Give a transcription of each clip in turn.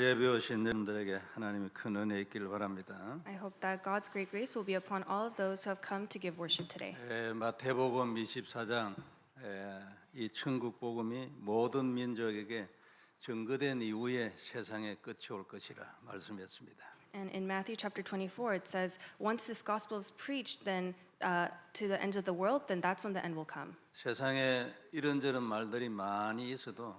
예배 오신 여러분들에게 하나님의 큰 은혜 있기를 바랍니다. I hope that God's great grace will be upon all of those who have come to give worship today. 마태복음 24장 이 천국 복음이 모든 민족에게 증거된 이후에 세상의 끝이 올 것이라 말씀했습니다. And in Matthew chapter 24 it says, once this gospel is preached then to the ends of the world, then that's when the end will come. 세상에 이런저런 말들이 많이 있어도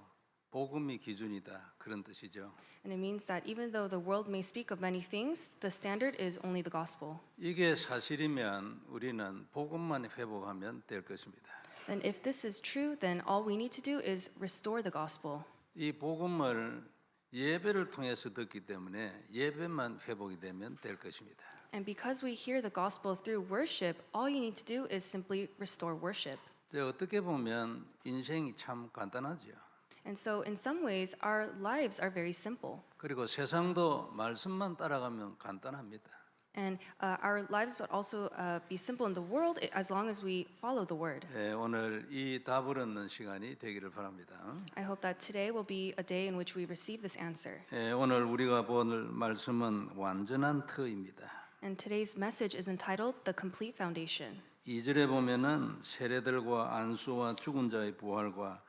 복음이 기준이다 그런 뜻이죠. And it means that even though the world may speak of many things, the standard is only the gospel. 이게 사실이면 우리는 복음만 회복하면 될 것입니다. And if this is true, then all we need to do is restore the gospel. 이 복음을 예배를 통해서 듣기 때문에 예배만 회복이 되면 될 것입니다. And because we hear the gospel through worship, all you need to do is simply restore worship. 어떻게 보면 인생이 참 간단하죠. And so in some ways our lives are very simple. 그리고 세상도 말씀만 따라가면 간단합니다. And our lives would also be simple in the world as long as we follow the word. 오늘 이 답을 얻는 시간이 되기를 바랍니다. I hope that today will be a day in which we receive this answer. 오늘 우리가 볼 말씀은 완전한 터입니다. And today's message is entitled The Complete Foundation. 2절에 보면은 세례들과 안수와 죽은 자의 부활과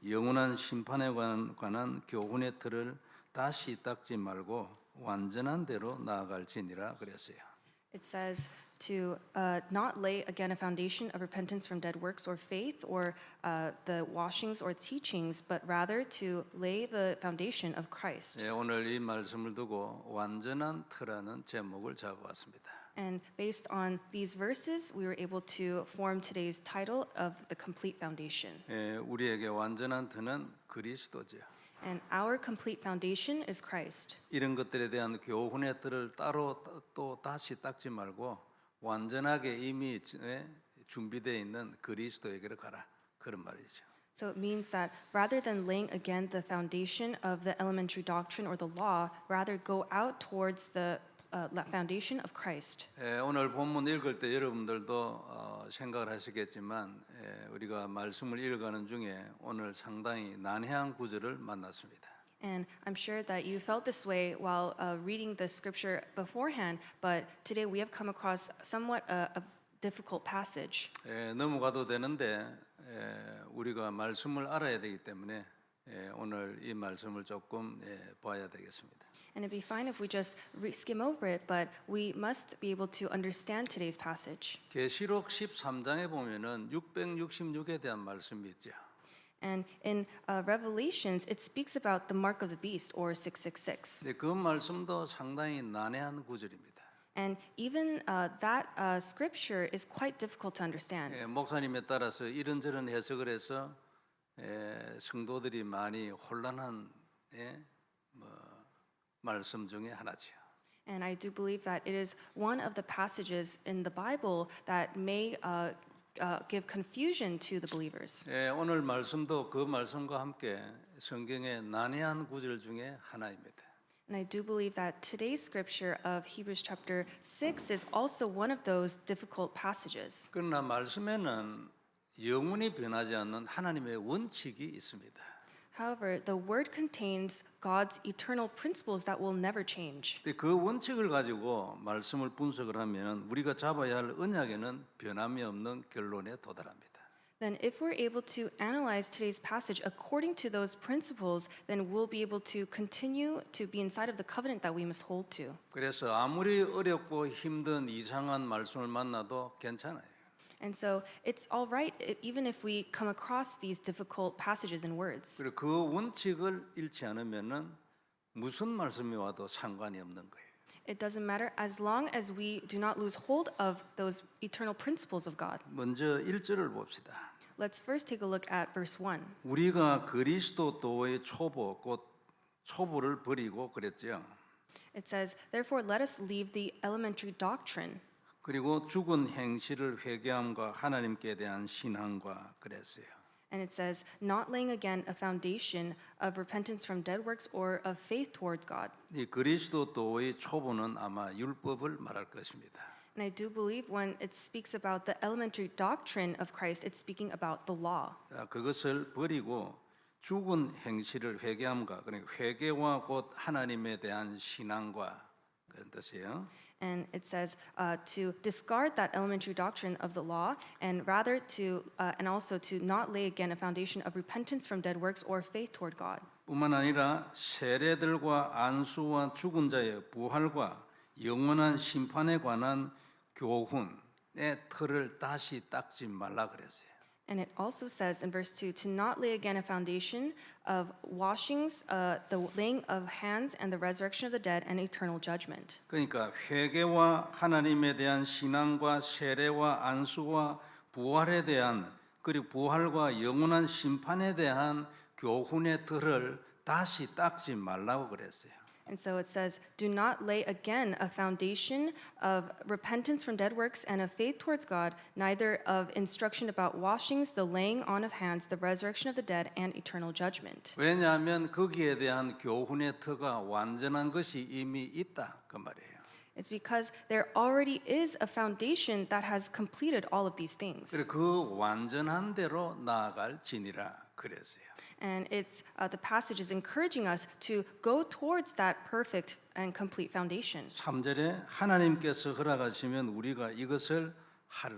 영원한 심판에 관한 교훈의 틀을 다시 닦지 말고 완전한 대로 나아갈지니라 그랬어요. It says to not lay again a foundation of repentance from dead works or faith or the washings or teachings, but rather to lay the foundation of Christ. 오늘 이 말씀을 두고 완전한 터라는 제목을 잡아왔습니다. And based on these verses, we were able to form today's title of The Complete Foundation. 우리에게 완전한 터는 그리스도죠. And our complete foundation is Christ. 이런 것들에 대한 교훈의 틀을 따로 또 다시 닦지 말고 완전하게 이미 준비되어 있는 그리스도에게로 가라. 그런 말이죠. So it means that rather than laying again the foundation of the elementary doctrine or the law, rather go out towards the foundation of Christ. 오늘 본문 읽을 때 여러분들도 생각을 하시겠지만 우리가 말씀을 읽어가는 중에 오늘 상당히 난해한 구절을 만났습니다. And I'm sure that you felt this way while reading the scripture beforehand, but today we have come across somewhat a difficult passage. 넘어가도 되는데 우리가 말씀을 알아야 되기 때문에 오늘 이 말씀을 조금 봐야 되겠습니다. And it'd be fine if we just skim over it, but we must be able to understand today's passage. 계시록 13장에 보면은 666에 대한 말씀이 있죠. And in Revelations, it speaks about the mark of the beast, or 666. 그 말씀도 상당히 난해한 구절입니다. And even that scripture is quite difficult to understand. 목사님에 따라서 이런저런 해석을 해서 성도들이 많이 혼란한 말씀 중에 하나죠. And I do believe that it is one of the passages in the Bible that may give confusion to the believers. 오늘 말씀도 그 말씀과 함께 성경의 난해한 구절 중에 하나입니다. And I do believe that today's scripture of Hebrews chapter 6 is also one of those difficult passages. 그러나 말씀에는 영원히 변하지 않는 하나님의 원칙이 있습니다. However, the word contains God's eternal principles that will never change. 그 원칙을 가지고 말씀을 분석을 하면 우리가 잡아야 할 언약에는 변함이 없는 결론에 도달합니다. Then if we're able to analyze today's passage according to those principles, then we'll be able to continue to be inside of the covenant that we must hold to. 그래서 아무리 어렵고 힘든 이상한 말씀을 만나도 괜찮아요. And so it's all right even if we come across these difficult passages and words. 그리고 그 원칙을 잃지 않으면은 무슨 말씀이 와도 상관이 없는 거예요. It doesn't matter as long as we do not lose hold of those eternal principles of God. 먼저 1절을 봅시다. Let's first take a look at verse 1. 우리가 그리스도도의 초보 곧 초보를 버리고 그랬죠. It says, "Therefore let us leave the elementary doctrine." 그리고 죽은 행실을 회개함과 하나님께 대한 신앙과 그랬어요. And it says, "Not laying again a foundation of repentance from dead works or of faith towards God." 이 그리스도도의 초보는 아마 율법을 말할 것입니다. And I do believe when it speaks about the elementary doctrine of Christ, it's speaking about the law. 그것을 버리고 죽은 행실을 회개함과 그러니까 회개와 곧 하나님에 대한 신앙과 그런 뜻이에요. And it says to discard that elementary doctrine of the law, and rather and also to not lay again a foundation of repentance from dead works or faith toward God. 뿐만 아니라 세례들과 안수와 죽은 자의 부활과 영원한 심판에 관한 교훈의 틀을 다시 닦지 말라 그랬어요. And it also says in verse 2 to not lay again a foundation of washings, the laying of hands, and the resurrection of the dead, and eternal judgment. 그러니까 회개와 하나님에 대한 신앙과 세례와 안수와 부활에 대한 그리고 부활과 영원한 심판에 대한 교훈의 틀을 다시 닦지 말라고 그랬어요. And so it says, do not lay again a foundation of repentance from dead works and of faith towards God, neither of instruction about washings, the laying on of hands, the resurrection of the dead, and eternal judgment. 왜냐하면 거기에 대한 교훈의 터가 완전한 것이 이미 있다 그 말이에요. It's because there already is a foundation that has completed all of these things. 그래서 그 완전한 대로 나아갈 진이라 그랬어요. And it's the passage is encouraging us to go towards that perfect and complete foundation. 3절에 하나님께서 허락하시면 우리가 이것을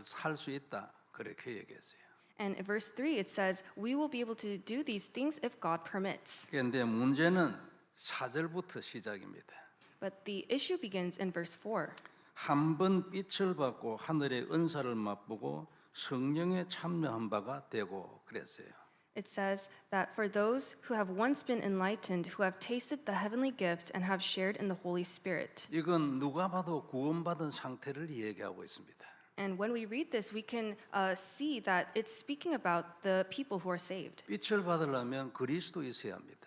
살 수 있다 그렇게 얘기했어요. And in verse 3 it says, we will be able to do these things if God permits. 그런데 문제는 4절부터 시작입니다. But the issue begins in verse 4. 한 번 빛을 받고 하늘의 은사를 맛보고 성령에 참여한 바가 되고 그랬어요. It says that for those who have once been enlightened, who have tasted the heavenly gift and have shared in the Holy Spirit. 이건 누가 봐도 구원받은 상태를 얘기하고 있습니다. And when we read this, we can see that it's speaking about the people who are saved. 빛을 받으려면 그리스도 있어야 합니다.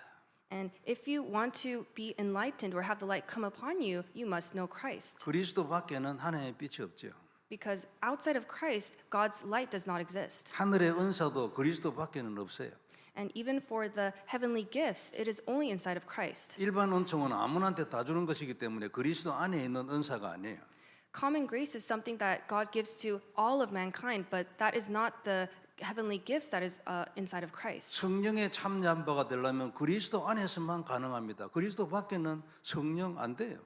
And if you want to be enlightened or have the light come upon you, you must know Christ. 그리스도 밖에는 하나님의 빛이 없죠. Because outside of Christ, God's light does not exist. 하늘의 은사도 그리스도 밖에는 없어요. And even for the heavenly gifts, it is only inside of Christ. 일반 은총은 아무한테 다 주는 것이기 때문에 그리스도 안에 있는 은사가 아니에요. Common grace is something that God gives to all of mankind, but that is not the heavenly gifts that is inside of Christ. 성령에 참여한 바가 되려면 그리스도 안에서만 가능합니다. 그리스도 밖에는 성령 안 돼요.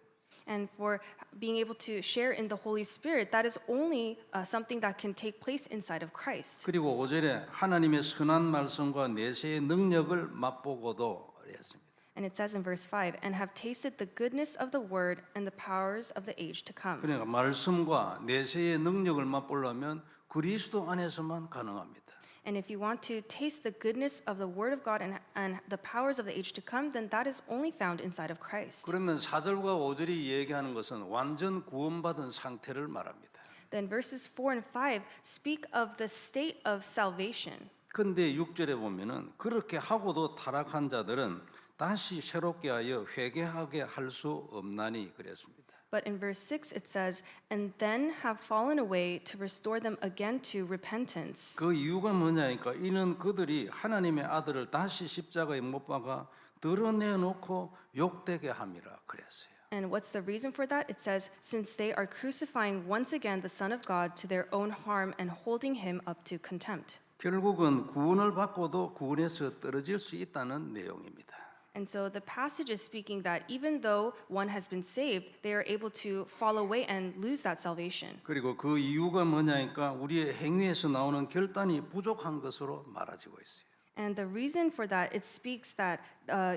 And for being able to share in the Holy Spirit, that is only something that can take place inside of Christ. 그리고 5절에 하나님의 선한 말씀과 내세의 능력을 맛보고도 했습니다. And it says in verse 5, and have tasted the goodness of the word and the powers of the age to come. 그러니까 말씀과 내세의 능력을 맛보려면 그리스도 안에서만 가능합니다. And if you want to taste the goodness of the word of God and the powers of the age to come, then that is only found inside of Christ. 그러면 4절과 5절이 얘기하는 것은 완전 구원받은 상태를 말합니다. Then verses 4 and 5 speak of the state of salvation. 근데 6절에 보면은 그렇게 하고도 타락한 자들은 다시 새롭게 하여 회개하게 할 수 없나니 그랬습니다. But in verse 6 it says, and then have fallen away to restore them again to repentance. 그 이유가 뭐냐니까 이는 그들이 하나님의 아들을 다시 십자가에 못 박아 드러내놓고 욕되게 함이라 그랬어요. And what's the reason for that? It says, since they are crucifying once again the Son of God to their own harm and holding him up to contempt. 결국은 구원을 받고도 구원에서 떨어질 수 있다는 내용입니다. And so the passage is speaking that even though one has been saved, they are able to fall away and lose that salvation. 그리고 그 이유가 뭐냐니까 우리의 행위에서 나오는 결단이 부족한 것으로 말해지고 있어요. And the reason for that, it speaks that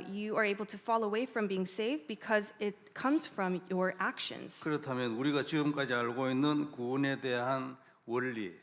you are able to fall away from being saved because it comes from your actions. 그렇다면 우리가 지금까지 알고 있는 구원에 대한 원리,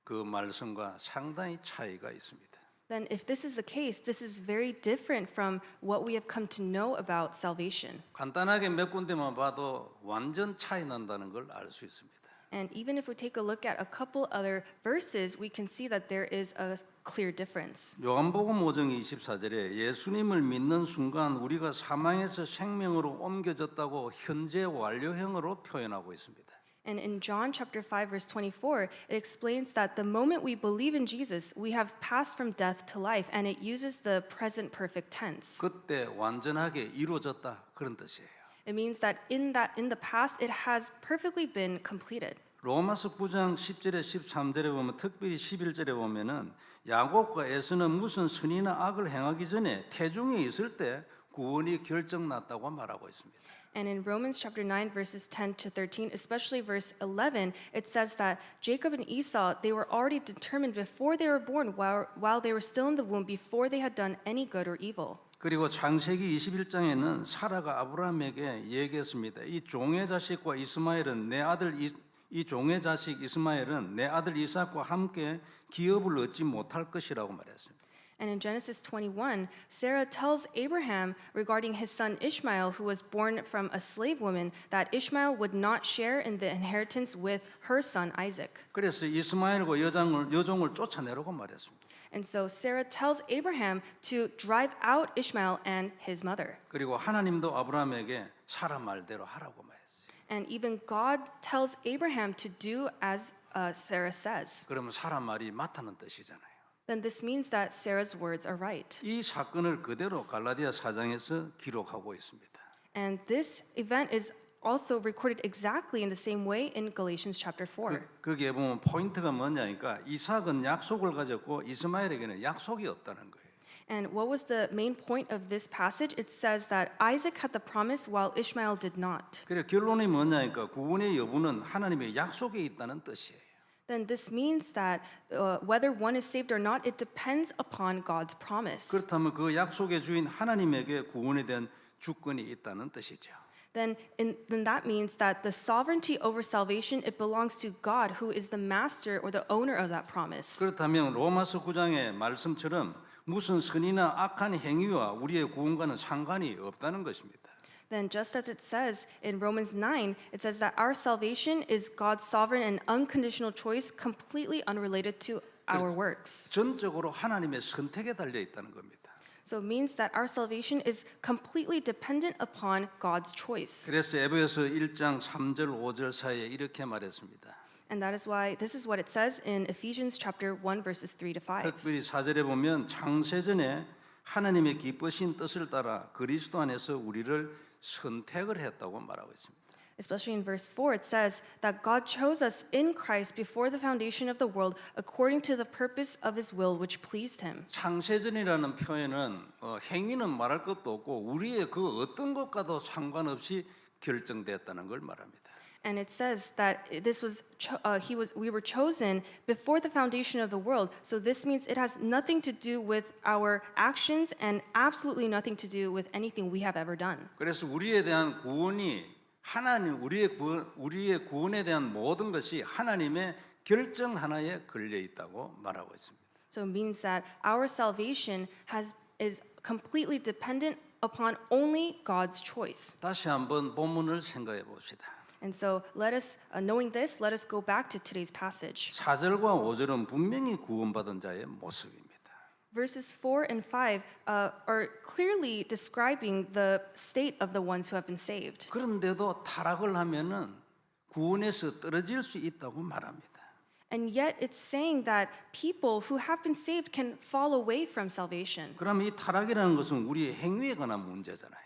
그 말씀과 상당히 차이가 있습니다. Then if this is the case, this is very different from what we have come to know about salvation. 간단하게 몇 군데만 봐도 완전 차이 난다는 걸 알 수 있습니다. And even if we take a look at a couple other verses, we can see that there is a clear difference. 요한복음 5장 24절에 예수님을 믿는 순간 우리가 사망에서 생명으로 옮겨졌다고 현재 완료형으로 표현하고 있습니다. And in John chapter 5 verse 24, it explains that the moment we believe in Jesus, we have passed from death to life, and it uses the present perfect tense. 그때 완전하게 이루어졌다 그런 뜻이에요. It means that in the past it has perfectly been completed. 로마서 9장 10절에 13절에 보면 특별히 11절에 보면은 야곱과 에서는 무슨 선이나 악을 행하기 전에 태중에 있을 때 구원이 결정났다고 말하고 있습니다. And in Romans chapter 9, verses 10 to 13, especially verse 11, it says that Jacob and Esau, they were already determined before they were born, while they were still in the womb, before they had done any good or evil. 그리고 창세기 21장에는 사라가 아브라함에게 얘기했습니다. 이 종의 자식과 이스마엘은 내 아들 이 종의 자식 이스마엘은 내 아들 이삭과 함께 기업을 얻지 못할 것이라고 말했습니다. And in Genesis 21, Sarah tells Abraham regarding his son Ishmael, who was born from a slave woman, that Ishmael would not share in the inheritance with her son Isaac. 그래서 이스마엘과 여종을 쫓아내라고 말했습니다. And so Sarah tells Abraham to drive out Ishmael and his mother. 그리고 하나님도 아브라함에게 사라 말대로 하라고 말했어요. And even God tells Abraham to do as Sarah says. 그러면 사라 말이 맞다는 뜻이잖아요. Then this means that Sarah's words are right. 이 사건을 그대로 갈라디아 4장에서 기록하고 있습니다. And this event is also recorded exactly in the same way in Galatians chapter 4. 거기에 보면 포인트가 뭐냐니까 이삭은 약속을 가졌고 이스마엘에게는 약속이 없다는 거예요. And what was the main point of this passage? It says that Isaac had the promise while Ishmael did not. 그래 결론이 뭐냐니까 구원의 여부는 하나님의 약속에 있다는 뜻이에요. Then this means that whether one is saved or not, it depends upon God's promise. 그렇다면 그 약속의 주인 하나님에게 구원에 대한 주권이 있다는 뜻이죠. Then that means that the sovereignty over salvation, it belongs to God, who is the master or the owner of that promise. 그렇다면 로마서 9장의 말씀처럼 무슨 선이나 악한 행위와 우리의 구원과는 상관이 없다는 것입니다. Then just as it says in Romans 9, it says that our salvation is God's sovereign and unconditional choice, completely unrelated to our works. 전적으로 하나님의 선택에 달려 있다는 겁니다. So it means that our salvation is completely dependent upon God's choice. 그래서 에베소서 1장 3절 5절 사이에 이렇게 말했습니다. And that is why this is what it says in Ephesians chapter 1 verses 3 to 5. 특별히 4절에 보면 창세전에 하나님의 기쁘신 뜻을 따라 그리스도 안에서 우리를 선택을 했다고 말하고 있습니다. Especially in verse 4, it says that God chose us in Christ before the foundation of the world according to the purpose of his will which pleased him. 창세전이라는 표현은 행위는 말할 것도 없고 우리의 그 어떤 것과도 상관없이 결정됐다는 걸 말합니다. And it says that this was we were chosen before the foundation of the world. So this means it has nothing to do with our actions and absolutely nothing to do with anything we have ever done. 그래서 우리에 대한 구원이 하나님 우리의 구원에 대한 모든 것이 하나님의 결정 하나에 걸려 있다고 말하고 있습니다. So it means that our salvation is completely dependent upon only God's choice. 다시 한번 본문을 생각해 봅시다. And so let us, knowing this, let us go back to today's passage. 4절과 5절은 분명히 구원받은 자의 모습입니다. Verses 4 and 5 are clearly describing the state of the ones who have been saved. 그런데도 타락을 하면은 구원에서 떨어질 수 있다고 말합니다. And yet it's saying that people who have been saved can fall away from salvation. 그럼 이 타락이라는 것은 우리의 행위에 관한 문제잖아요.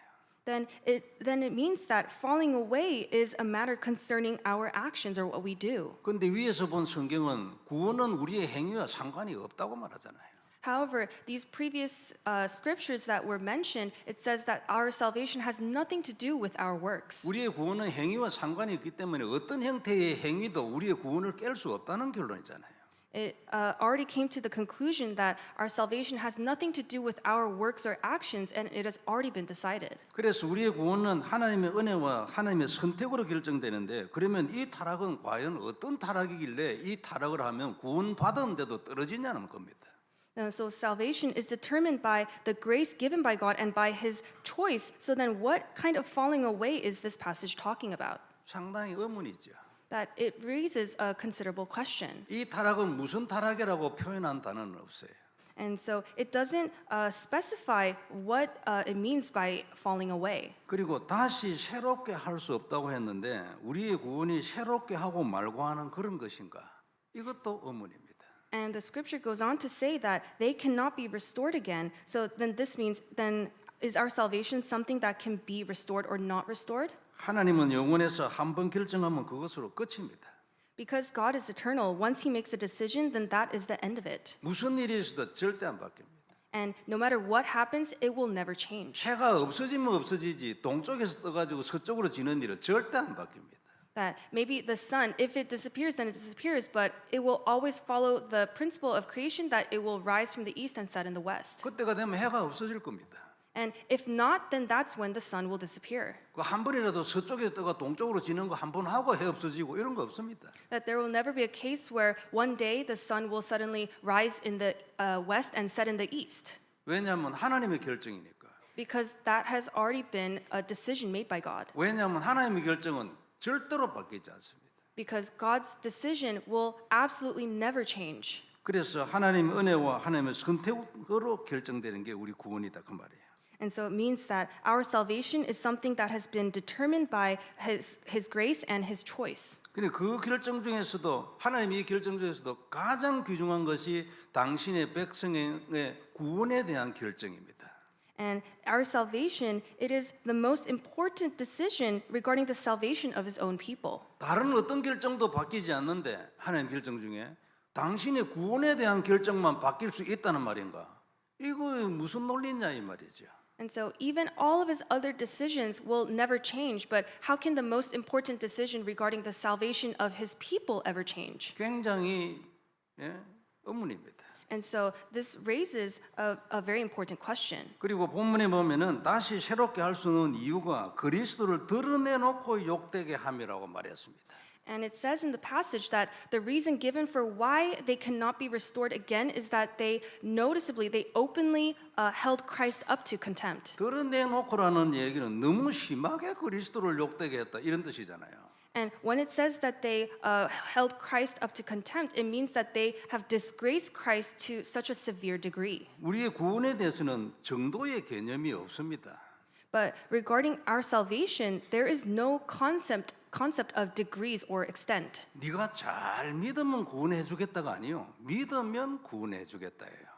Then it means that falling away is a matter concerning our actions or what we do. 그런데 위에서 본 성경은 구원은 우리의 행위와 상관이 없다고 말하잖아요. However, these previous scriptures that were mentioned, it says that our salvation has nothing to do with our works. 우리의 구원은 행위와 상관이 있기 때문에 어떤 형태의 행위도 우리의 구원을 깰 수 없다는 결론이잖아요. It already came to the conclusion that our salvation has nothing to do with our works or actions, and it has already been decided. 그래서 우리의 구원은 하나님의 은혜와 하나님의 선택으로 결정되는데 그러면 이 타락은 과연 어떤 타락이길래 이 타락을 하면 구원받았는데도 떨어지냐는 겁니다. So salvation is determined by the grace given by God and by his choice. So then what kind of falling away is this passage talking about? 상당히 의문이죠. That it raises a considerable question. 이 타락은 무슨 타락이라고 표현한 단어는 없어요. And so it doesn't specify what it means by falling away. 그리고 다시 새롭게 할 수 없다고 했는데 우리의 구원이 새롭게 하고 말고 하는 그런 것인가? 이것도 의문입니다. And the scripture goes on to say that they cannot be restored again. So then this means, then is our salvation something that can be restored or not restored? 하나님은 영원에서 한 번 결정하면 그것으로 끝입니다. Because God is eternal, once He makes a decision, then that is the end of it. 무슨 일이 있어도 절대 안 바뀝니다. And no matter what happens, it will never change. 해가 없어지면 없어지지 동쪽에서 떠가지고 서쪽으로 지는 일은 절대 안 바뀝니다. That maybe the sun, if it disappears, then it disappears, but it will always follow the principle of creation that it will rise from the east and set in the west. 그때가 되면 해가 없어질 겁니다. And if not, then that's when the sun will disappear. 그 한 번이라도 서쪽에서 떠가 동쪽으로 지는 거 한 번 하고 해 없어지고 이런 거 없습니다. That there will never be a case where one day the sun will suddenly rise in the west and set in the east. 왜냐하면 하나님의 결정이니까. Because that has already been a decision made by God. 왜냐하면 하나님의 결정은 절대로 바뀌지 않습니다. Because God's decision will absolutely never change. 그래서 하나님의 은혜와 하나님의 선택으로 결정되는 게 우리 구원이다 그 말이에요. And so it means that our salvation is something that has been determined by His grace and His choice. 근데 그 결정 중에서도 하나님이 이 결정 중에서도 가장 귀중한 것이 당신의 백성의 구원에 대한 결정입니다. And our salvation, it is the most important decision regarding the salvation of His own people. 다른 어떤 결정도 바뀌지 않는데 하나님 결정 중에 당신의 구원에 대한 결정만 바뀔 수 있다는 말인가? 이거 무슨 논리냐 이 말이죠. And so even all of His other decisions will never change, but how can the most important decision regarding the salvation of His people ever change? 굉장히 의문입니다. And so this raises a very important question. 그리고 본문에 보면은 다시 새롭게 할 수 없는 이유가 그리스도를 드러내놓고 욕되게 함이라고 말했습니다. And it says in the passage that the reason given for why they cannot be restored again is that they openly held Christ up to contempt. 드러내놓고라는 얘기는 너무 심하게 그리스도를 욕되게 했다 이런 뜻이잖아요. And when it says that they held Christ up to contempt, it means that they have disgraced Christ to such a severe degree. 우리의 구원에 대해서는 정도의 개념이 없습니다. But regarding our salvation, there is no concept of degrees or extent. 네가 잘 믿으면 구원해 주겠다가 아니요. 믿으면 구원해 주겠다예요.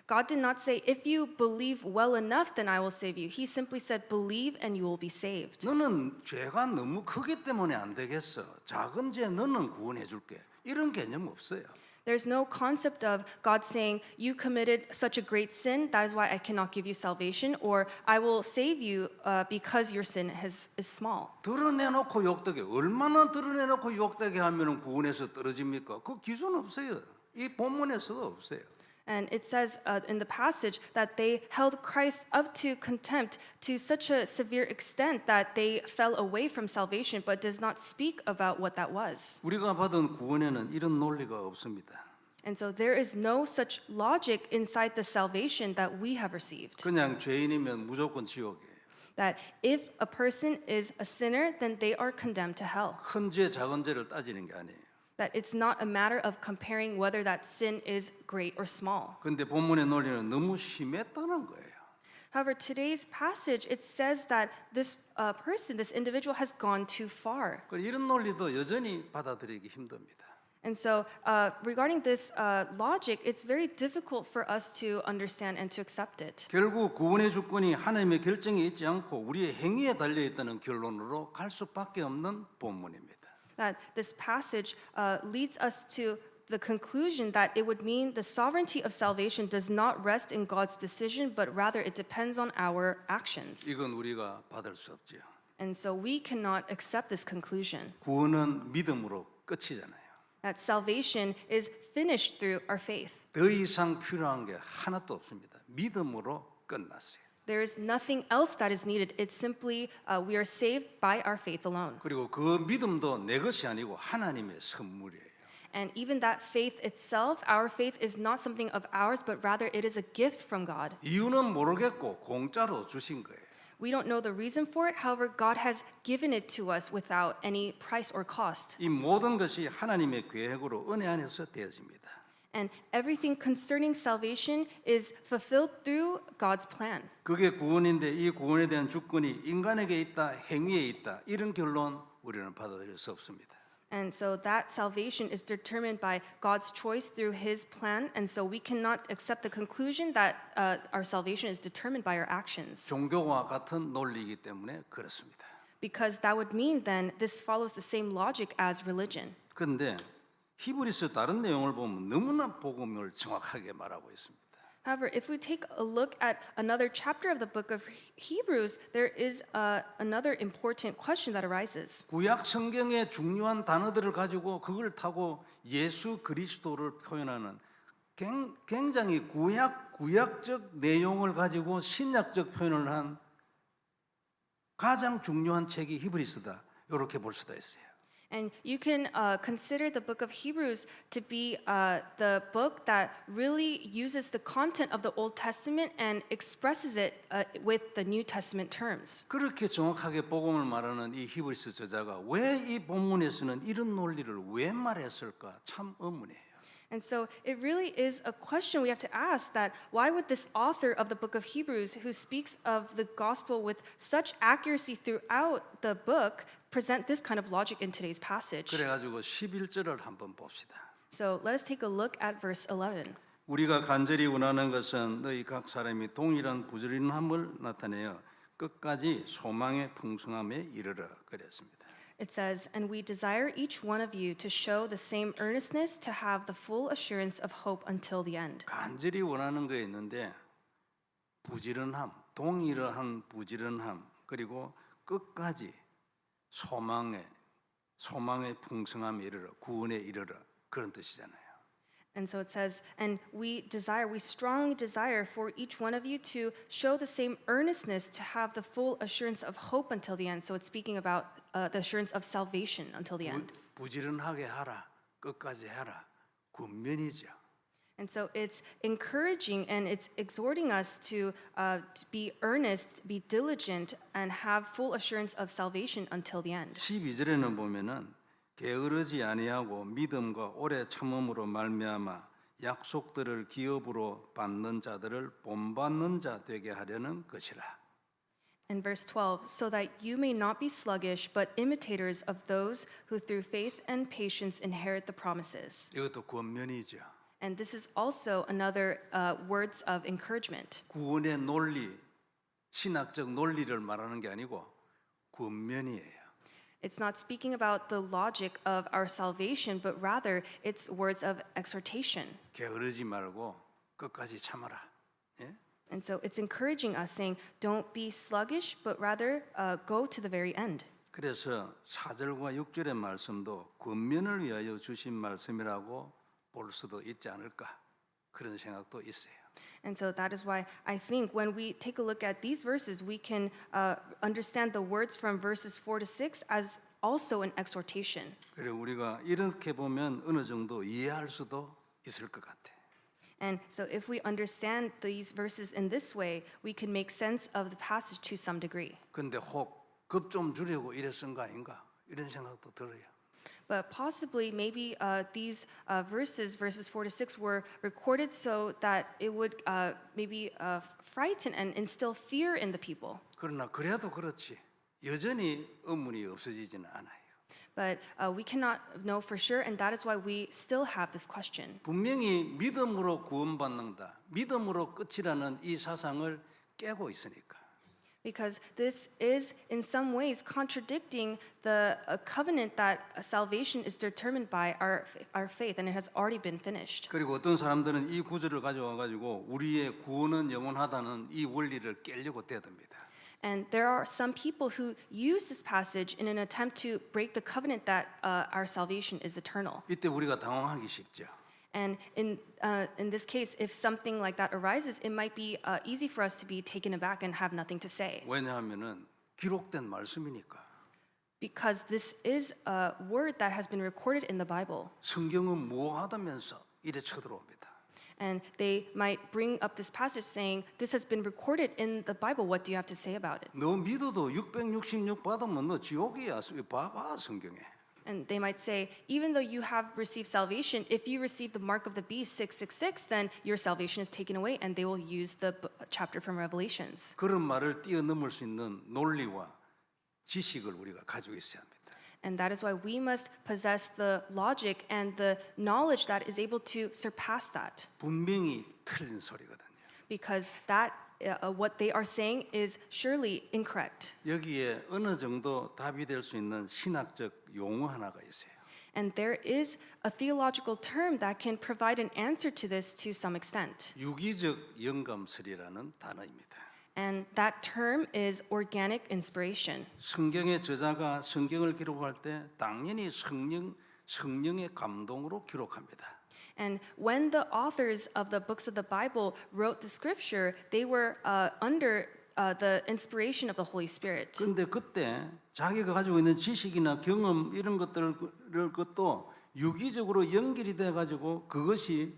God did not say, if you believe well enough, then I will save you. He simply said, believe and you will be saved. 너는 죄가 너무 크기 때문에 안 되겠어. 작은 죄 너는 구원해 줄게. 이런 개념 없어요. There's no concept of God saying, you committed such a great sin, that is why I cannot give you salvation, or I will save you because your sin is small. 드러내놓고 욕되게 얼마나 드러내놓고 욕되게 하면 구원에서 떨어집니까? 그 기준 없어요. 이 본문에서도 없어요. And it says in the passage that they held Christ up to contempt to such a severe extent that they fell away from salvation, but does not speak about what that was. 우리가 받은 구원에는 이런 논리가 없습니다. And so there is no such logic inside the salvation that we have received. 그냥 죄인이면 무조건 지옥이에요. That if a person is a sinner, then they are condemned to hell. 큰 죄, 작은 죄를 따지는 게 아니에요. That it's not a matter of comparing whether that sin is great or small. 근데 본문의 논리는 너무 심했다는 거예요. However, today's passage, it says that this person, this individual has gone too far. 이런 논리도 여전히 받아들이기 힘듭니다. And so regarding this logic, it's very difficult for us to understand and to accept it. 결국 구원의 주권이 하나님의 결정에 있지 않고 우리의 행위에 달려 있다는 결론으로 갈 수밖에 없는 본문입니다. That this passage leads us to the conclusion that it would mean the sovereignty of salvation does not rest in God's decision, but rather it depends on our actions. 이건 우리가 받을 수 없지요. And so we cannot accept this conclusion. 구원은 믿음으로 끝이잖아요. That salvation is finished through our faith. 더 이상 필요한 게 하나도 없습니다. 믿음으로 끝났어요. There is nothing else that is needed. It's simply we are saved by our faith alone. 그리고 그 믿음도 내 것이 아니고 하나님의 선물이에요. And even that faith itself, our faith is not something of ours, but rather it is a gift from God. 이유는 모르겠고 공짜로 주신 거예요. We don't know the reason for it. However, God has given it to us without any price or cost. 이 모든 것이 하나님의 계획으로 은혜 안에서 되어집니다. And everything concerning salvation is fulfilled through God's plan. 그게 구원인데 이 구원에 대한 주권이 인간에게 있다, 행위에 있다. 이런 결론 우리는 받아들일 수 없습니다. And so that salvation is determined by God's choice through His plan. And so we cannot accept the conclusion that our salvation is determined by our actions. 종교와 같은 논리이기 때문에 그렇습니다. Because that would mean then this follows the same logic as religion. 그런데 히브리서 다른 내용을 보면 너무나 복음을 정확하게 말하고 있습니다. However, if we take a look at another chapter of the book of Hebrews, there is another important question that arises. 구약 성경의 중요한 단어들을 가지고 그걸 타고 예수 그리스도를 표현하는 굉장히 구약적 내용을 가지고 신약적 표현을 한 가장 중요한 책이 히브리서다. 이렇게 볼 수도 있어요. And you can consider the book of Hebrews to be the book that really uses the content of the Old Testament and expresses it with the New Testament terms. 그렇게 정확하게 복음을 말하는 이 히브리서 저자가 왜 이 본문에서는 이런 논리를 왜 말했을까 참 의문이에요. And so it really is a question we have to ask that why would this author of the book of Hebrews, who speaks of the gospel with such accuracy throughout the book, present this kind of logic in today's passage? 그래가지고 11절을 한번 봅시다. So let us take a look at verse 11. 우리가 간절히 원하는 것은 너희 각 사람이 동일한 부지런함을 나타내어 끝까지 소망의 풍성함에 이르러 그랬습니다. It says, "And we desire each one of you to show the same earnestness to have the full assurance of hope until the end." 간절히 원하는 게 있는데 부지런함, 동일한 부지런함 그리고 끝까지 소망의 풍성함에 이르러 구원에 이르러 그런 뜻이잖아요. And so it says, "And we strongly desire for each one of you to show the same earnestness to have the full assurance of hope until the end." So it's speaking about the assurance of salvation until the end. 부지런하게 하라, 끝까지 하라, 군면이죠. And so it's encouraging and it's exhorting us to be earnest, be diligent, and have full assurance of salvation until the end. 12절에는 보면은 게으르지 아니하고 믿음과 오래 참음으로 말미암아 약속들을 기업으로 받는 자들을 본받는 자 되게 하려는 것이라. In verse 12, "So that you may not be sluggish, but imitators of those who through faith and patience inherit the promises." 이것도 권면이죠. And this is also another words of encouragement. 구원의 논리, 신학적 논리를 말하는 게 아니고 권면이에요. It's not speaking about the logic of our salvation, but rather it's words of exhortation. 게으르지 말고 끝까지 참아라. 예? And so it's encouraging us, saying, don't be sluggish, but rather go to the very end. 그래서 4절과 6절의 말씀도 권면을 위하여 주신 말씀이라고 볼 수도 있지 않을까 그런 생각도 있어요. And so that is why I think when we take a look at these verses, we can understand the words from verses 4 to 6 as also an exhortation. 그리고 우리가 이렇게 보면 어느 정도 이해할 수도 있을 것 같아. And so if we understand these verses in this way, we can make sense of the passage to some degree. 근데 혹 급 좀 주려고 이랬은 거 아닌가 이런 생각도 들어요. But possibly, maybe these verses 4 to 6, were recorded so that it would maybe frighten and instill fear in the people. 그러나 그래도 그렇지 여전히 의문이 없어지지는 않아요. But we cannot know for sure, and that is why we still have this question. 분명히 믿음으로 구원받는다, 믿음으로 끝이라는 이 사상을 깨고 있으니까. Because this is in some ways contradicting the covenant that salvation is determined by our faith, and it has already been finished. 그리고 어떤 사람들은 이 구절을 가져와 가지고 우리의 구원은 영원하다는 이 원리를 깨려고 대듭니다. And there are some people who use this passage in an attempt to break the covenant that our salvation is eternal. 이때 우리가 당황하기 쉽죠. And in this case, if something like that arises, it might be easy for us to be taken aback and have nothing to say. 왜냐하면은 기록된 말씀이니까. Because this is a word that has been recorded in the Bible. 성경은 무엇하다면서 이래 쳐들어옵니다. And they might bring up this passage saying, this has been recorded in the Bible. What do you have to say about it? 너 믿어도 666 받으면 너 지옥이야. 봐봐 성경에. And they might say, even though you have received salvation, if you receive the mark of the beast 666, then your salvation is taken away, and they will use the chapter from Revelations. 그런 말을 뛰어넘을 수 있는 논리와 지식을 우리가 가지고 있어야 합니다. And that is why we must possess the logic and the knowledge that is able to surpass that. 분명히 틀린 소리거든요. Because that, what they are saying is surely incorrect. 여기에 어느 정도 답이 될 수 있는 신학적 용어 하나가 있어요. And there is a theological term that can provide an answer to this to some extent. 유기적 영감설이라는 단어입니다. And that term is organic inspiration. 성경의 저자가 성경을 기록할 때 당연히 성령의 감동으로 기록합니다. And when the authors of the books of the Bible wrote the scripture, they were under the inspiration of the Holy Spirit. 그런데 그때 자기가 가지고 있는 지식이나 경험 이런 것도 유기적으로 연결이 돼 가지고 그것이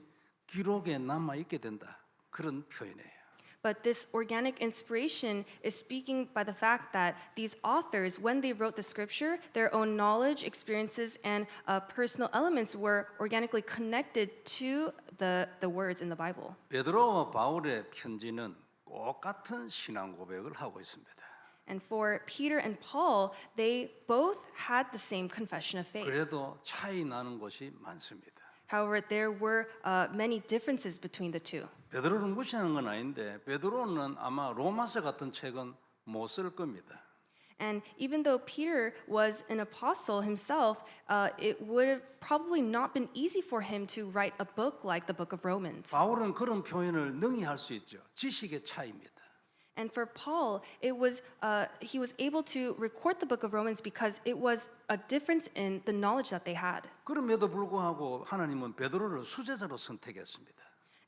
기록에 남아 있게 된다. 그런 표현이에요. But this organic inspiration is speaking by the fact that these authors, when they wrote the scripture, their own knowledge, experiences, and personal elements were organically connected to the words in the Bible. 베드로와 바울의 편지는 똑같은 신앙 고백을 하고 있습니다. And for Peter and Paul, they both had the same confession of faith. 그래도 차이 나는 곳이 많습니다. However, there were many differences between the two. 베드로를 무시하는 건 아닌데 베드로는 아마 로마서 같은 책은 못 쓸 겁니다. And even though Peter was an apostle himself, it would have probably not been easy for him to write a book like the book of Romans. 바울은 그런 표현을 능히 할 수 있죠. 지식의 차이입니다. And for Paul, he was able to record the book of Romans because it was a difference in the knowledge that they had. 그럼에도 불구하고 하나님은 베드로를 수제자로 선택했습니다.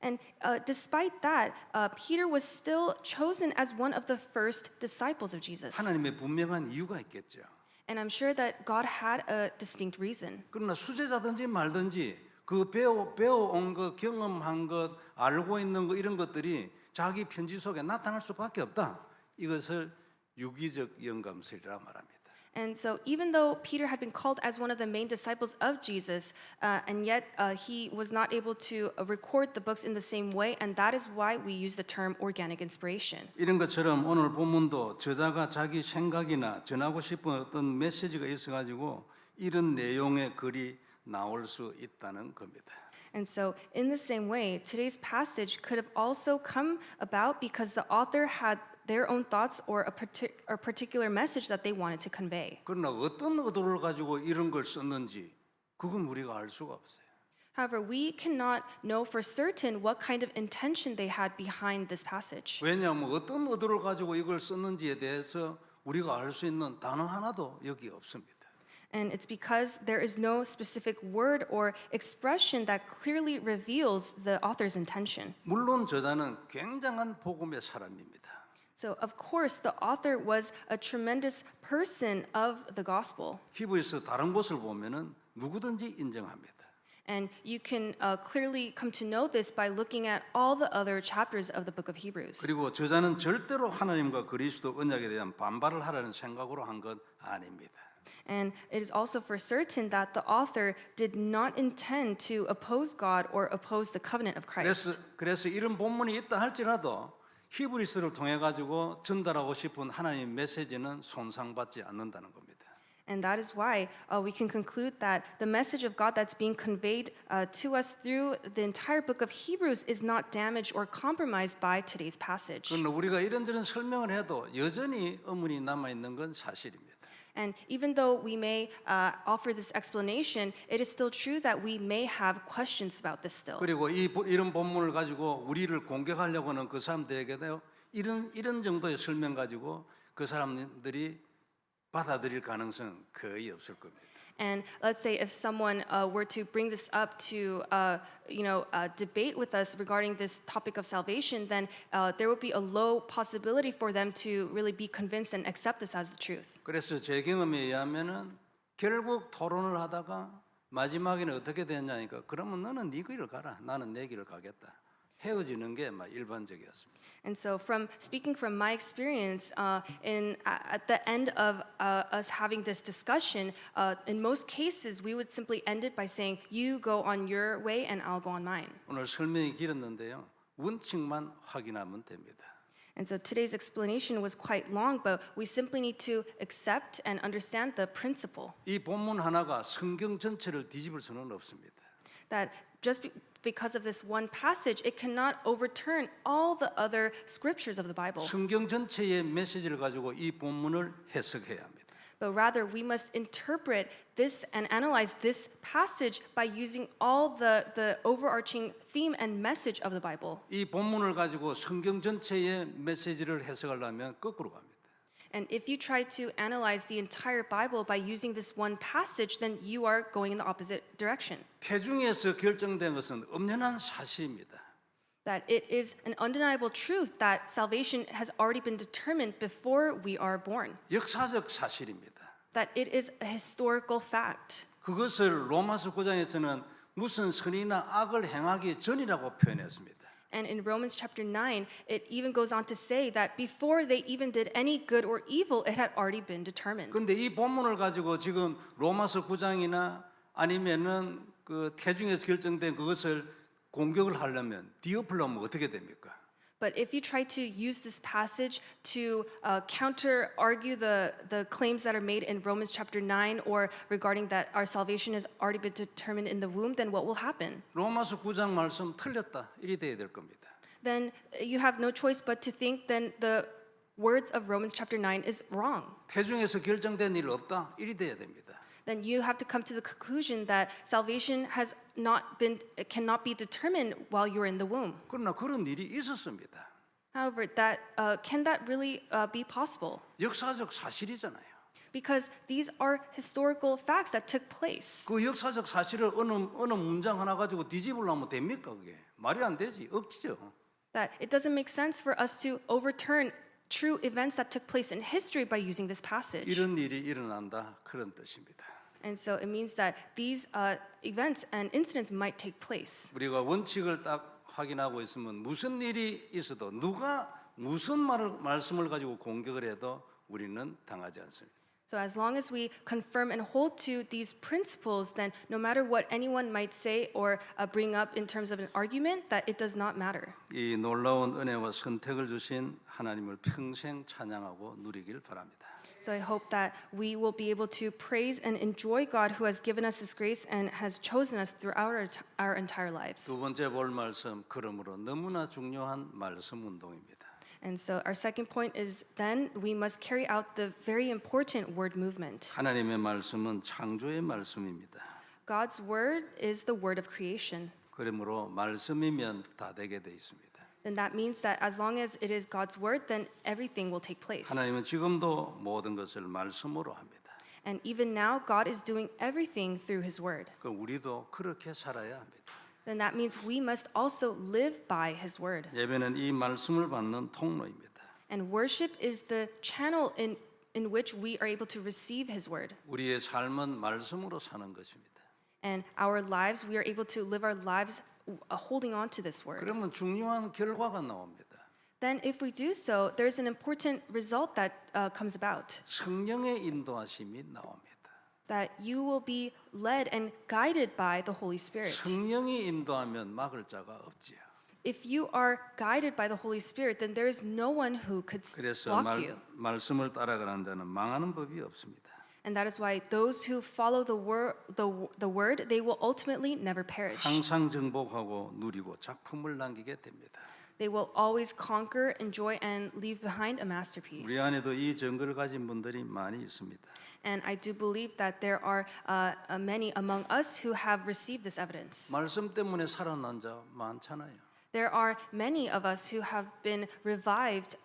And despite that, Peter was still chosen as one of the first disciples of Jesus. 하나님의 분명한 이유가 있겠죠. And I'm sure that God had a distinct reason. 그러나 수제자든지 말든지 그 배워온 것, 경험한 것, 알고 있는 것 이런 것들이 자기 편지 속에 나타날 수밖에 없다. 이것을 유기적 영감설이라 말합니다. And so even though Peter had been called as one of the main disciples of Jesus, and yet he was not able to record the books in the same way, and that is why we use the term organic inspiration. 이런 것처럼 오늘 본문도 저자가 자기 생각이나 전하고 싶은 어떤 메시지가 있어가지고 이런 내용의 글이 나올 수 있다는 겁니다. And so, in the same way, today's passage could have also come about because the author had their own thoughts or a particular message that they wanted to convey. 그러나 어떤 의도를 가지고 이런 걸 썼는지 그건 우리가 알 수가 없어요. However, we cannot know for certain what kind of intention they had behind this passage. 왜냐하면 어떤 의도를 가지고 이걸 썼는지에 대해서 우리가 알 수 있는 단어 하나도 여기 없습니다. And it's because there is no specific word or expression that clearly reveals the author's intention. 물론 저자는 굉장한 복음의 사람입니다. So, of course, the author was a tremendous person of the gospel. 히브리서 다른 곳을 보면은 누구든지 인정합니다. And you can clearly come to know this by looking at all the other chapters of the book of Hebrews. 그리고 저자는 절대로 하나님과 그리스도 언약에 대한 반발을 하라는 생각으로 한 건 아닙니다. And it is also for certain that the author did not intend to oppose God or oppose the covenant of Christ. 그래서 이런 본문이 있다 할지라도 히브리서를 통해 가지고 전달하고 싶은 하나님의 메시지는 손상받지 않는다는 겁니다. And that is why we can conclude that the message of God that's being conveyed to us through the entire book of Hebrews is not damaged or compromised by today's passage. 그러나 우리가 이런저런 설명을 해도 여전히 의문이 남아 있는 건 사실입니다. And even though we may offer this explanation, it is still true that we may have questions about this still. 그리고 이런 본문을 가지고 우리를 공격하려고 하는 그 사람들에게도 이런 정도의 설명 가지고 그 사람들이 받아들일 가능성 거의 없을 겁니다. And let's say if someone were to bring this up to debate with us regarding this topic of salvation, then there would be a low possibility for them to really be convinced and accept this as the truth. 그래서 제 경험에 의하면은 결국 토론을 하다가 마지막에는 어떻게 되냐니까 그러면 너는 네 길을 가라, 나는 내 길을 가겠다. 헤어지는 게 막 일반적이었습니다. And so, from speaking from my experience, at the end of us having this discussion, in most cases, we would simply end it by saying, "You go on your way, and I'll go on mine." 오늘 설명이 길었는데요. 원칙만 확인하면 됩니다. And so today's explanation was quite long, but we simply need to accept and understand the principle 이 본문 하나가 성경 전체를 뒤집을 수는 없습니다. that just because of this one passage, it cannot overturn all the other scriptures of the Bible. 성경 전체의 메시지를 가지고 이 본문을 해석해야 합니다. but rather we must interpret this and analyze this passage by using all the overarching theme and message of the Bible. 이 본문을 가지고 성경 전체의 메시지를 해석하려면 거꾸로 갑니다. And if you try to analyze the entire Bible by using this one passage, then you are going in the opposite direction. 태중에서 결정된 것은 엄연한 사실입니다. That it is an undeniable truth that salvation has already been determined before we are born. 역사적 사실입니다. That it is a historical fact. 그것을 로마서 9장에서는 무슨 선이나 악을 행하기 전이라고 표현했습니다. And in Romans chapter 9, it even goes on to say that before they even did any good or evil, it had already been determined. 그런데 이 본문을 가지고 지금 로마서 9장이나 아니면은 그 태중에서 결정된 그것을 공격을 하려면 디어플로면 어떻게 됩니까? But if you try to use this passage to counter argue the claims that are made in Romans chapter 9 or regarding that our salvation has already been determined in the womb, then what will happen? 로마서 9장 말씀 틀렸다. 이리 돼야 될 겁니다. Then you have no choice but to think then the words of Romans chapter 9 is wrong. 태중에서 결정된 일 없다. 이리 돼야 됩니다. Then you have to come to the conclusion that salvation has cannot be determined while you're in the womb. 그러나 그런 일이 있었습니다. However, can that really be possible? 역사적 사실이잖아요. Because these are historical facts that took place. 그 역사적 사실을 어느 문장 하나 가지고 뒤집으려면 됩니까 그게? 말이 안 되지. 억지죠. That it doesn't make sense for us to overturn true events that took place in history by using this passage. 이런 일이 일어난다 그런 뜻입니다. And so it means that these events and incidents might take place. 우리가 원칙을 딱 확인하고 있으면 무슨 일이 있어도 누가 무슨 말씀을 가지고 공격을 해도 우리는 당하지 않습니다. So as long as we confirm and hold to these principles, then no matter what anyone might say or bring up in terms of an argument, that it does not matter. 이 놀라운 은혜와 선택을 주신 하나님을 평생 찬양하고 누리길 바랍니다. So I hope that we will be able to praise and enjoy God who has given us this grace and has chosen us throughout our entire lives. 두 번째 볼 말씀 그러므로 너무나 중요한 말씀 운동입니다. And so our second point is then we must carry out the very important word movement. 하나님의 말씀은 창조의 말씀입니다. God's word is the word of creation. 그러므로 말씀이면 다 되게 돼 있습니다. Then that means that as long as it is God's word, then everything will take place. 하나님은 지금도 모든 것을 말씀으로 합니다. And even now, God is doing everything through His word. 그 우리도 그렇게 살아야 합니다. Then that means we must also live by His word. 예배는 이 말씀을 받는 통로입니다. And worship is the channel in which we are able to receive His word. 우리의 삶은 말씀으로 사는 것입니다. And our lives, we are able to live our lives holding on to this word. 그러면 중요한 결과가 나옵니다. Then if we do so, there's an important result that comes about. 성령의 인도하심이 나옵니다. That you will be led and guided by the Holy Spirit. 성령이 인도하면 막을 자가 없지요. If you are guided by the Holy Spirit, then there is no one who could 그래서 block you. 말씀을 따라가는 자는 망하는 법이 없습니다. And that is why those who follow the word, they will ultimately never perish. 항상 정복하고 누리고 작품을 남기게 됩니다. They will always conquer, enjoy, and leave behind a masterpiece. 우리 안에도 이 증거를 가진 분들이 많이 있습니다. And I do believe that there are many among us who have received this evidence. 말씀 때문에 살아난 자 많잖아요. There are many of us who have been revived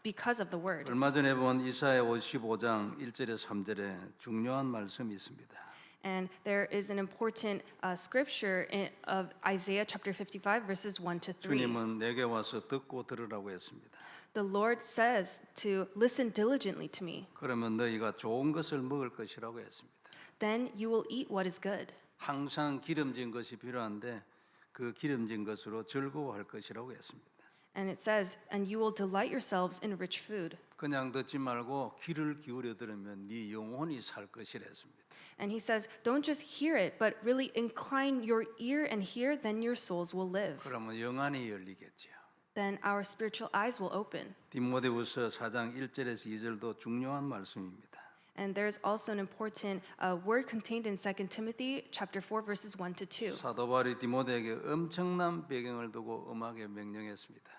because of the word. 얼마 전에 본 이사야 55장 1절에 3절에 중요한 말씀이 있습니다. And there is an important scripture of Isaiah chapter 55 verses 1 to 3. 주님은 내게 와서 듣고 들으라고 했습니다. The Lord says to listen diligently to me. 그러면 너희가 좋은 것을 먹을 것이라고 했습니다. Then you will eat what is good. 항상 기름진 것이 필요한데 그 기름진 것으로 즐거워할 것이라고 했습니다. And it says, and you will delight yourselves in rich food. 그냥 듣지 말고 귀를 기울여 들으면 네 영혼이 살 것이라 했습니다. And he says, don't just hear it, but really incline your ear and hear, then your souls will live. 그러면 영안이 열리겠지요. Then our spiritual eyes will open. 디모데후서 4장 1절에서 2절도 중요한 말씀입니다. And there's also an important word contained in 2 Timothy chapter 4 verses 1 to 2. 사도 바울이 디모데에게 엄청난 배경을 두고 음악에 명령했습니다.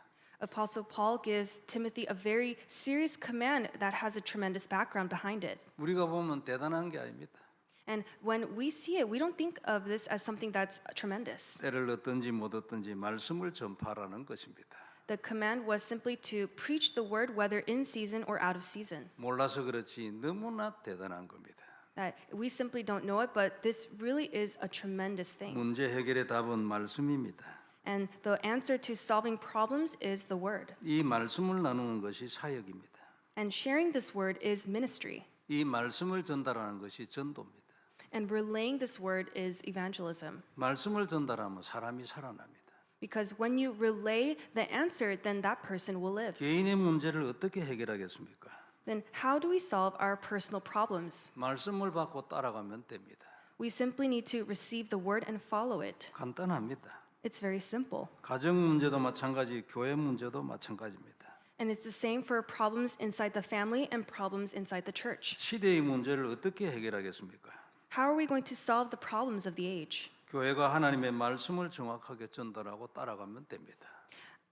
Apostle Paul gives Timothy a very serious command that has a tremendous background behind it. 우리가 보면 대단한 게 아닙니다. And when we see it, we don't think of this as something that's tremendous. 때를 얻든지 못 얻든지 말씀을 전파하라는 것입니다. The command was simply to preach the word whether in season or out of season. 몰라서 그렇지 너무나 대단한 겁니다. That we simply don't know it, but this really is a tremendous thing. 문제 해결의 답은 말씀입니다. And the answer to solving problems is the word. 이 말씀을 나누는 것이 사역입니다. And sharing this word is ministry. 이 말씀을 전달하는 것이 전도입니다. And relaying this word is evangelism. 말씀을 전달하면 사람이 살아납니다. Because when you relay the answer, then that person will live. 개인의 문제를 어떻게 해결하겠습니까? Then how do we solve our personal problems? 말씀을 받고 따라가면 됩니다. We simply need to receive the word and follow it. 간단합니다. It's very simple. 가정 문제도 마찬가지, 교회 문제도 마찬가지입니다. And it's the same for problems inside the family and problems inside the church. 시대의 문제를 어떻게 해결하겠습니까? How are we going to solve the problems of the age? 교회가 하나님의 말씀을 정확하게 전달하고 따라가면 됩니다.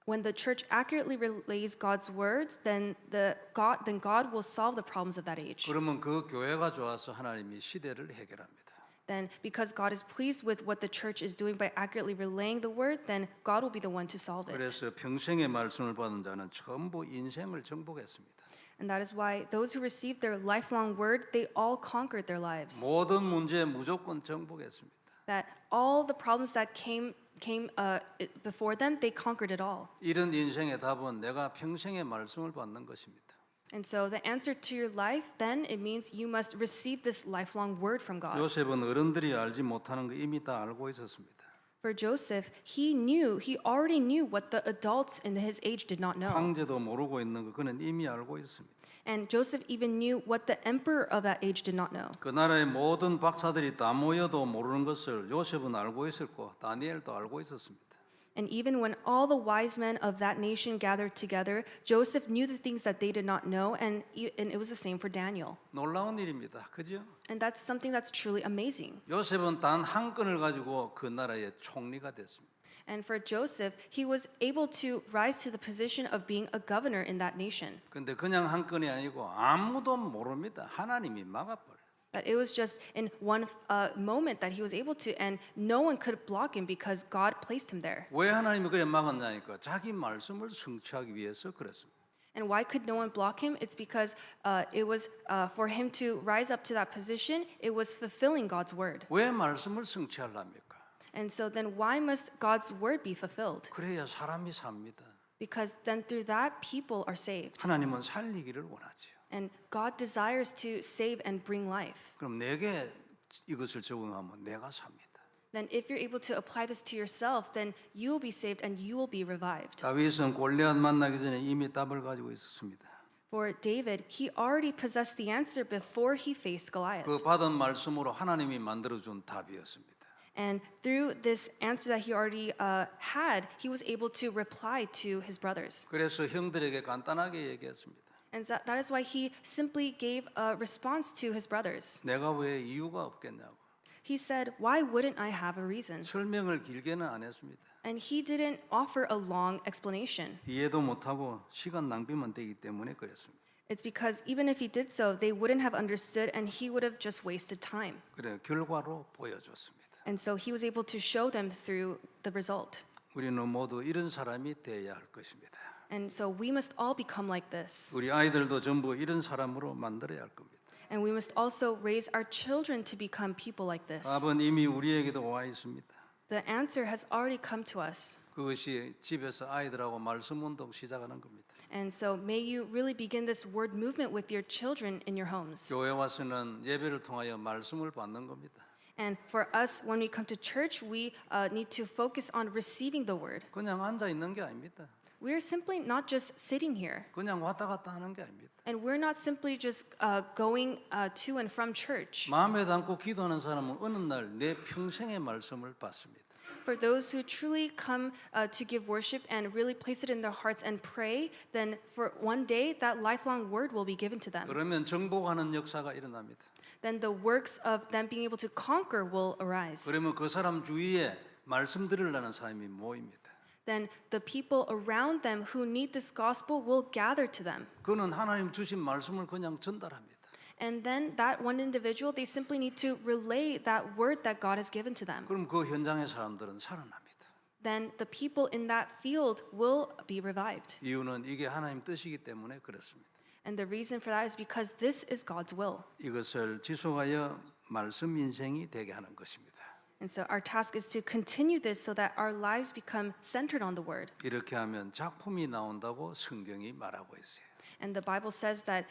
When the church accurately relays God's words, then God will solve the problems of that age. 그러면 그 교회가 좋아서 하나님이 시대를 해결합니다. Then because God is pleased with what the church is doing by accurately relaying the word, then God will be the one to solve it. 그래서 평생의 말씀을 받은 자는 전부 인생을 정복했습니다. And that is why those who received their lifelong word, they all conquered their lives. 모든 문제 무조건 정복했습니다. That all the problems that came before them, they conquered it all. 이런 인생의 답은 내가 평생의 말씀을 받는 것입니다. And so the answer to your life, then it means you must receive this lifelong word from God. 요셉은 어른들이 알지 못하는 거 이미 다 알고 있었습니다. For Joseph, he already knew what the adults in his age did not know. 황제도 모르고 있는 거 그는 이미 알고 있습니다. And Joseph even knew what the emperor of that age did not know. 그 나라의 모든 박사들이 다 모여도 모르는 것을 요셉은 알고 있었고 다니엘도 알고 있었습니다. And even when all the wise men of that nation gathered together, Joseph knew the things that they did not know, and it was the same for Daniel. 놀라운 일입니다. 그죠? And that's something that's truly amazing. 요셉은 단 한 건을 가지고 그 나라의 총리가 됐습니다. And for Joseph, he was able to rise to the position of being a governor in that nation. 근데 그냥 한 건이 아니고 아무도 모릅니다. 하나님이 막아버려요. That it was just in one moment that he was able to, and no one could block him because God placed him there. 왜 하나님이 그래 막았냐니까 자기 말씀을 성취하기 위해서 그랬습니다. And why could no one block him? It's because it was for him to rise up to that position, it was fulfilling God's word. 왜 말씀을 성취하려합니까? And so then why must God's word be fulfilled? 그래야 사람이 삽니다. Because then through that, people are saved. 하나님은 살리기를 원하지요. And God desires to save and bring life. 그럼 내게 이것을 적용하면 내가 삽니다. Then if you're able to apply this to yourself, then you will be saved and you will be revived. 다윗은 골리앗 만나기 전에 이미 답을 가지고 있었습니다. For David, he already possessed the answer before he faced Goliath. 그 받은 말씀으로 하나님이 만들어준 답이었습니다. And through this answer that he already had, he was able to reply to his brothers. 그래서 형들에게 간단하게 얘기했습니다. And that is why he simply gave a response to his brothers. 내가 왜 이유가 없겠냐고. He said, "Why wouldn't I have a reason?" 설명을 길게는 안 했습니다. And he didn't offer a long explanation. 이해도 못하고 시간 낭비만 되기 때문에 그랬습니다. It's because even if he did so, they wouldn't have understood and he would have just wasted time. 그래 결과로 보여줬습니다. And so he was able to show them through the result. 우리는 모두 이런 사람이 되어야 할 것입니다. And so we must all become like this. 우리 아이들도 전부 이런 사람으로 만들어야 할 겁니다. And we must also raise our children to become people like this. 답은 이미 우리에게도 와 있습니다. The answer has already come to us. 그것이 집에서 아이들하고 말씀 운동 시작하는 겁니다. And so may you really begin this word movement with your children in your homes. 교회 와서는 예배를 통하여 말씀을 받는 겁니다. And for us, when we come to church, we need to focus on receiving the word. 그냥 앉아 있는 게 아닙니다. We are simply not just sitting here. 그냥 왔다 갔다 하는 게 아닙니다. And we're not simply just going to and from church. 마음에 담고 기도하는 사람은 어느 날 내 평생의 말씀을 받습니다. For those who truly come to give worship and really place it in their hearts and pray, then for one day that lifelong word will be given to them. 그러면 정복하는 역사가 일어납니다. Then the works of them being able to conquer will arise. 그러면 그 사람 주위에 말씀 들으려는 사람이 모입니다. then the people around them who need this gospel will gather to them. 그는 하나님 주신 말씀을 그냥 전달합니다. And then that one individual, they simply need to relay that word that God has given to them. 그럼 그 현장의 사람들은 살아납니다. Then the people in that field will be revived. 이유는 이게 하나님 뜻이기 때문에 그렇습니다. And the reason for that is because this is God's will. 이것을 지속하여 말씀 인생이 되게 하는 것입니다. And so our task is to continue this so that our lives become centered on the word. 이렇게 하면 작품이 나온다고 성경이 말하고 있어요. And the Bible says that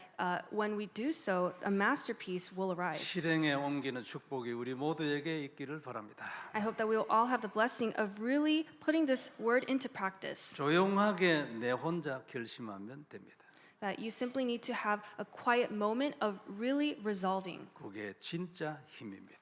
when we do so, a masterpiece will arise. 실행에 옮기는 축복이 우리 모두에게 있기를 바랍니다. I hope that we will all have the blessing of really putting this word into practice. 조용하게 내 혼자 결심하면 됩니다. That you simply need to have a quiet moment of really resolving. 그게 진짜 힘입니다.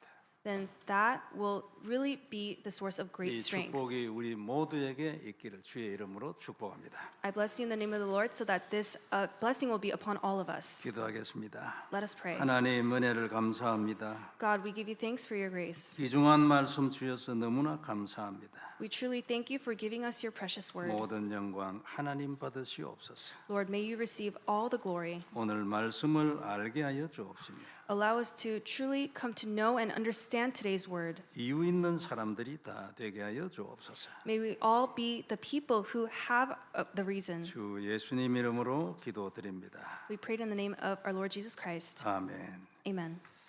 Then that will really be the source of great 이 strength. 축복이 우리 모두에게 있기를 주의 이름으로 축복합니다. I bless you in the name of the Lord so that this blessing will be upon all of us. 기도하겠습니다. Let us pray. 하나님 은혜를 감사합니다. God, we give you thanks for your grace. 귀중한 말씀 주셔서 너무나 감사합니다. We truly thank you for giving us your precious word. 모든 영광 하나님 받으시옵소서. Lord, may you receive all the glory. 오늘 말씀을 알게 하여 주옵시며 Allow us to truly come to know and understand today's word. 이유 있는 사람들이 다 되게 하여 주옵소서. May we all be the people who have the reason. 주 예수님 이름으로 기도드립니다. We prayed in the name of our Lord Jesus Christ. 아멘. Amen.